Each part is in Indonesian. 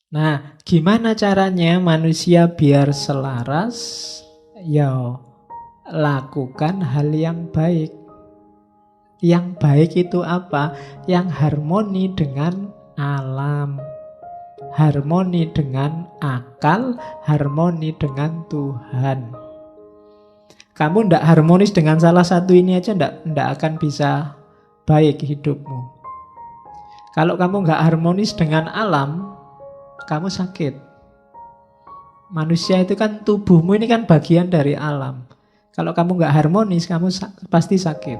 Nah, gimana caranya manusia biar selaras? Ya, lakukan hal yang baik. Yang baik itu apa? Yang harmoni dengan alam, harmoni dengan akal, harmoni dengan Tuhan. Kamu tidak harmonis dengan salah satu ini aja, tidak akan bisa baik hidupmu. Kalau kamu nggak harmonis dengan alam, kamu sakit. Manusia itu kan, tubuhmu ini kan bagian dari alam. Kalau kamu nggak harmonis, kamu pasti sakit.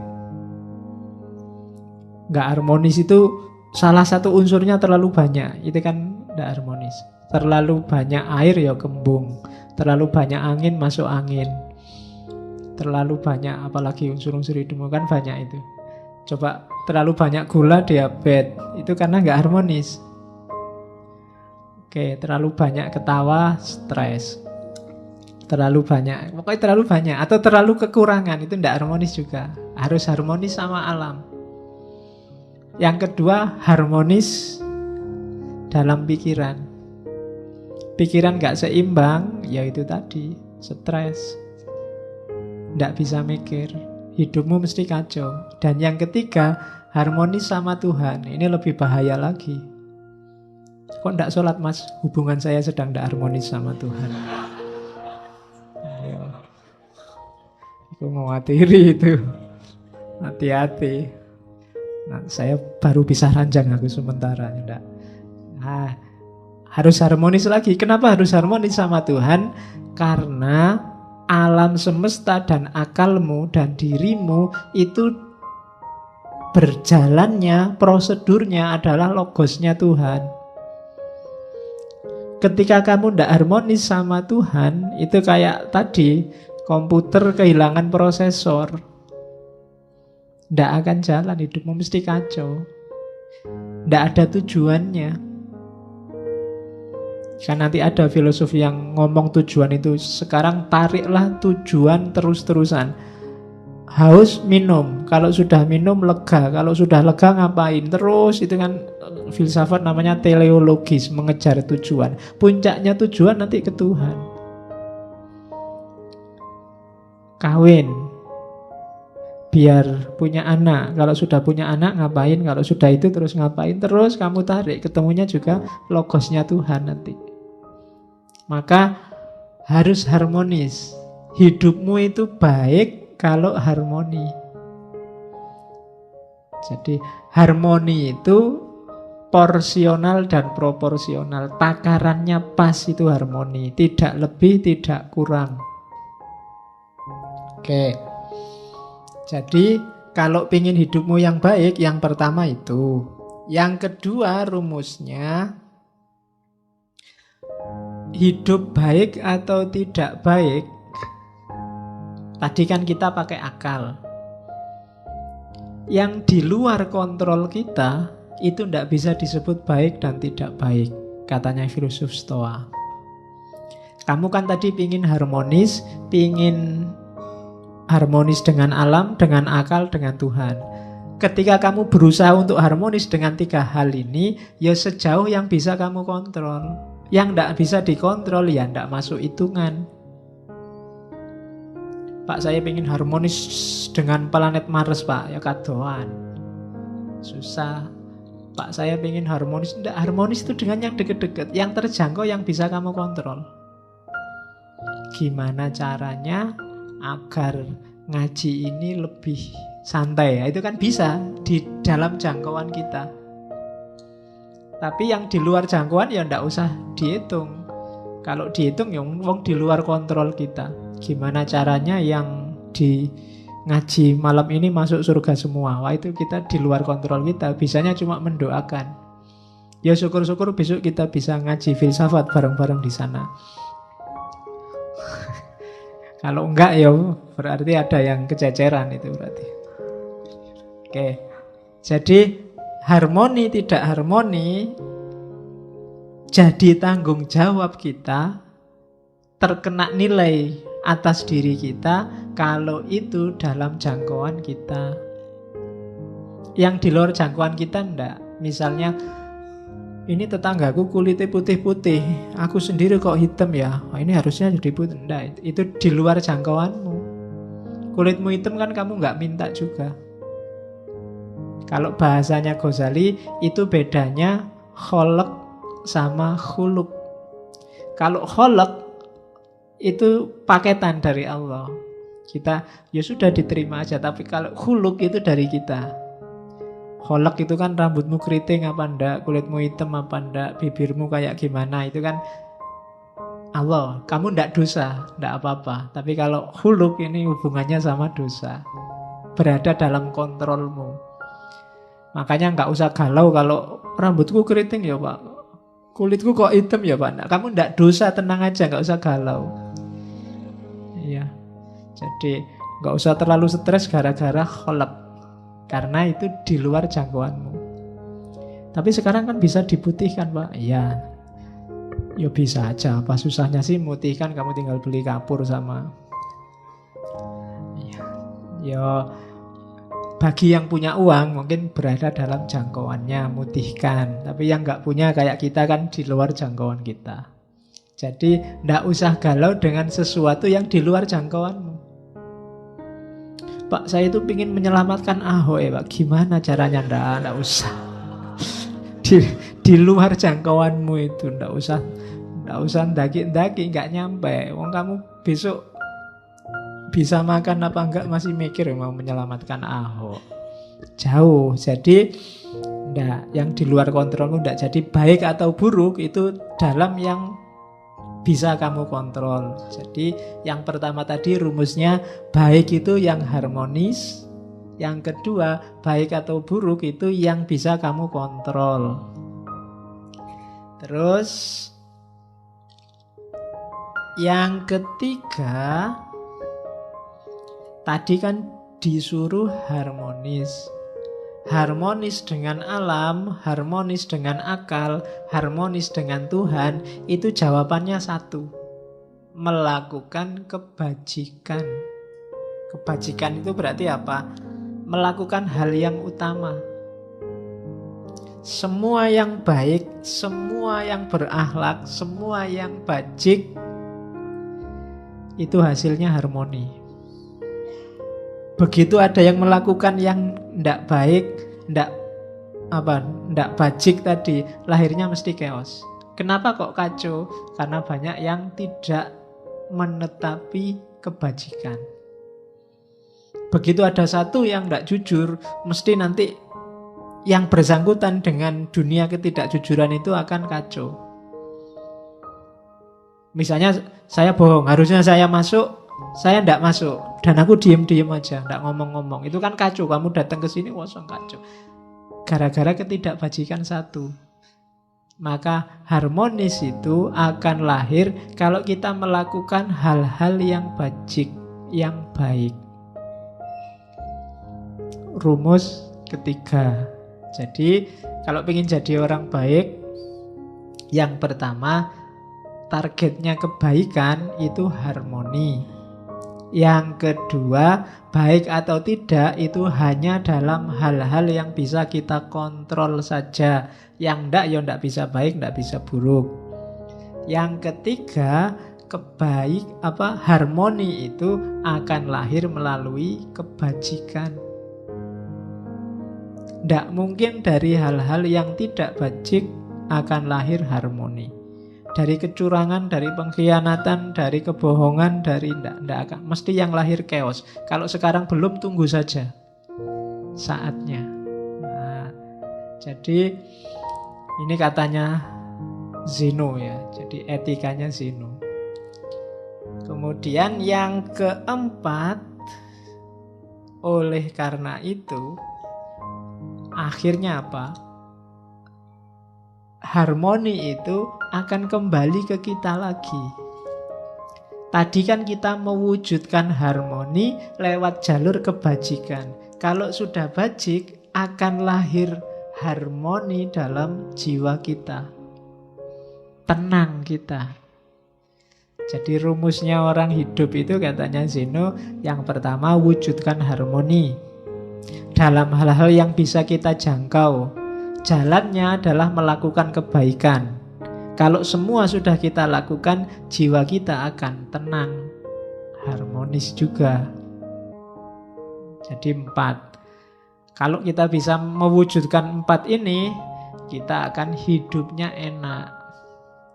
Nggak harmonis itu salah satu unsurnya terlalu banyak. Itu kan nggak harmonis. Terlalu banyak air ya kembung. Terlalu banyak angin masuk angin. Terlalu banyak, apalagi unsur-unsur hidupmu kan banyak itu. Coba terlalu banyak gula, diabetes. Itu karena nggak harmonis. Oke, terlalu banyak ketawa, stres. Terlalu banyak, pokoknya terlalu banyak. Atau terlalu kekurangan, itu tidak harmonis juga. Harus harmonis sama alam. Yang kedua, harmonis dalam pikiran. Pikiran nggak seimbang, ya itu tadi, stres. Tidak bisa mikir, hidupmu mesti kacau. Dan yang ketiga, harmonis sama Tuhan. Ini lebih bahaya lagi. Kok tidak sholat mas? Hubungan saya sedang tidak harmonis sama Tuhan. Ayo. Aku mewatiri itu. Hati-hati. Nah, saya baru bisa ranjang aku sementara. Enggak. Nah, harus harmonis lagi. Kenapa harus harmonis sama Tuhan? Karena alam semesta dan akalmu dan dirimu itu berjalannya, prosedurnya adalah logosnya Tuhan. Ketika kamu tidak harmonis sama Tuhan, itu kayak tadi, komputer kehilangan prosesor. Tidak akan jalan, hidupmu mesti kacau. Tidak ada tujuannya. Kan nanti ada filosofi yang ngomong tujuan itu. Sekarang tariklah tujuan terus-terusan. Haus, minum. Kalau sudah minum, lega. Kalau sudah lega, ngapain? Terus, itu kan filsafat namanya teleologis, mengejar tujuan. Puncaknya tujuan nanti ke Tuhan. Kawin, biar punya anak. Kalau sudah punya anak, ngapain? Kalau sudah itu terus ngapain? Terus kamu tarik, ketemunya juga logosnya Tuhan nanti. Maka harus harmonis. Hidupmu itu baik kalau harmoni. Jadi harmoni itu porsional dan proporsional. Takarannya pas, itu harmoni. Tidak lebih, tidak kurang. Oke. Jadi kalau ingin hidupmu yang baik, yang pertama itu. Yang kedua rumusnya, hidup baik atau tidak baik. Tadi kan kita pakai akal. Yang di luar kontrol kita itu tidak bisa disebut baik dan tidak baik, katanya filsuf Stoa. Kamu kan tadi pingin harmonis dengan alam, dengan akal, dengan Tuhan. Ketika kamu berusaha untuk harmonis dengan tiga hal ini, ya sejauh yang bisa kamu kontrol. Yang tidak bisa dikontrol, ya tidak masuk hitungan. Pak, saya ingin harmonis dengan planet Mars, Pak. Ya kadoan. Susah. Pak, saya ingin harmonis. Tidak, harmonis itu dengan yang deket-deket, yang terjangkau, yang bisa kamu kontrol. Gimana caranya agar ngaji ini lebih santai? Ya, itu kan bisa di dalam jangkauan kita. Tapi yang di luar jangkauan ya tidak usah dihitung. Kalau dihitung ya wong di luar kontrol kita. Gimana caranya yang di ngaji malam ini masuk surga semua? Wah, itu kita di luar kontrol kita. Bisanya cuma mendoakan. Ya syukur-syukur besok kita bisa ngaji filsafat bareng-bareng di sana. Kalau enggak ya berarti ada yang kececeran itu berarti. Oke. Jadi harmoni tidak harmoni jadi tanggung jawab kita, terkena nilai atas diri kita kalau itu dalam jangkauan kita. Yang di luar jangkauan kita enggak. Misalnya ini tetanggaku kulitnya putih-putih, aku sendiri kok hitam ya, oh, ini harusnya jadi putih. Enggak, itu di luar jangkauanmu. Kulitmu hitam kan kamu nggak minta juga. Kalau bahasanya Ghazali, itu bedanya kholq sama khuluq. Kalau kholq itu paketan dari Allah, kita ya sudah diterima aja. Tapi kalau khuluq itu dari kita. Kholq itu kan rambutmu keriting apa enggak, kulitmu hitam apa enggak, bibirmu kayak gimana, itu kan Allah. Kamu enggak dosa, enggak apa-apa. Tapi kalau khuluq ini hubungannya sama dosa, berada dalam kontrolmu. Makanya enggak usah galau kalau rambutku keriting ya Pak, kulitku kok hitam ya Pak. Nah, kamu enggak dosa, tenang aja, enggak usah galau. Iya. Jadi enggak usah terlalu stres gara-gara kholq, karena itu di luar jangkauanmu. Tapi sekarang kan bisa diputihkan Pak. Iya, ya bisa aja. Apa susahnya sih mutihkan? Kamu tinggal beli kapur sama. Ya bagi yang punya uang mungkin berada dalam jangkauannya, mutihkan. Tapi yang nggak punya kayak kita kan di luar jangkauan kita. Jadi nggak usah galau dengan sesuatu yang di luar jangkauanmu. Pak, saya itu ingin menyelamatkan Ahok ya Pak. Gimana caranya? Nggak usah. Di luar jangkauanmu itu nggak usah ndaki-ndaki, nggak nyampe. Wong kamu besok bisa makan apa enggak masih mikir mau menyelamatkan Ahok. Jauh. Jadi nggak, yang di luar kontrolmu nggak. Jadi baik atau buruk itu dalam yang bisa kamu kontrol. Jadi yang pertama tadi rumusnya, baik itu yang harmonis. Yang kedua, baik atau buruk itu yang bisa kamu kontrol. Terus yang ketiga, tadi kan disuruh harmonis. Harmonis dengan alam, harmonis dengan akal, harmonis dengan Tuhan. Itu jawabannya satu, melakukan kebajikan. Kebajikan itu berarti apa? Melakukan hal yang utama. Semua yang baik, semua yang berakhlak, semua yang bajik, itu hasilnya harmoni. Begitu ada yang melakukan yang tidak baik, tidak bajik tadi, lahirnya mesti chaos. Kenapa kok kacau? Karena banyak yang tidak menetapi kebajikan. Begitu ada satu yang tidak jujur, mesti nanti yang bersangkutan dengan dunia ketidakjujuran itu akan kacau. Misalnya saya bohong, harusnya saya masuk, saya tidak masuk, dan aku diem-diem aja, tidak ngomong-ngomong. Itu kan kacau, kamu datang ke sini kosong, kacau. Gara-gara ketidakbajikan satu. Maka harmonis itu akan lahir kalau kita melakukan hal-hal yang bajik, yang baik. Rumus ketiga. Jadi kalau ingin jadi orang baik, yang pertama targetnya kebaikan itu harmoni. Yang kedua, baik atau tidak itu hanya dalam hal-hal yang bisa kita kontrol saja. Yang enggak, ya enggak bisa baik, enggak bisa buruk. Yang ketiga, harmoni itu akan lahir melalui kebajikan. Enggak mungkin dari hal-hal yang tidak bajik akan lahir harmoni. Dari kecurangan, dari pengkhianatan, dari kebohongan, dari ndak akan. Mesti yang lahir chaos. Kalau sekarang belum, tunggu saja saatnya. Nah, jadi ini katanya Zeno ya. Jadi etikanya Zeno. Kemudian yang keempat, oleh karena itu akhirnya apa? Harmoni itu akan kembali ke kita lagi. Tadi kan kita mewujudkan harmoni lewat jalur kebajikan. Kalau sudah bajik, akan lahir harmoni dalam jiwa kita. Tenang kita. Jadi rumusnya orang hidup itu katanya Zeno, yang pertama wujudkan harmoni dalam hal-hal yang bisa kita jangkau. Jalannya adalah melakukan kebaikan. Kalau semua sudah kita lakukan, jiwa kita akan tenang, harmonis juga. Jadi 4. Kalau kita bisa mewujudkan 4 ini, kita akan hidupnya enak.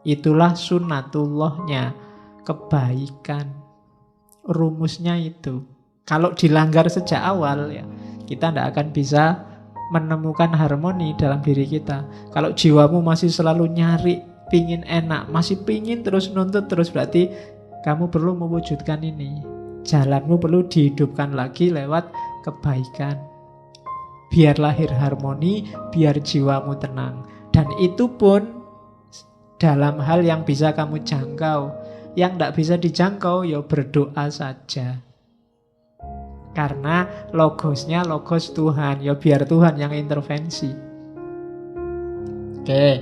Itulah sunnatullahnya, kebaikan. Rumusnya itu. Kalau dilanggar sejak awal, ya kita tidak akan bisa menemukan harmoni dalam diri kita. Kalau jiwamu masih selalu nyari, pingin enak, masih pingin terus nuntut terus, berarti kamu perlu mewujudkan ini. Jalanmu perlu dihidupkan lagi lewat kebaikan. Biar lahir harmoni, biar jiwamu tenang. Dan itu pun dalam hal yang bisa kamu jangkau. Yang tidak bisa dijangkau, ya berdoa saja. Karena logosnya logos Tuhan, ya biar Tuhan yang intervensi. Oke,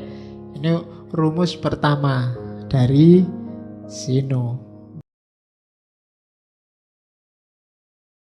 ini rumus pertama dari Zeno.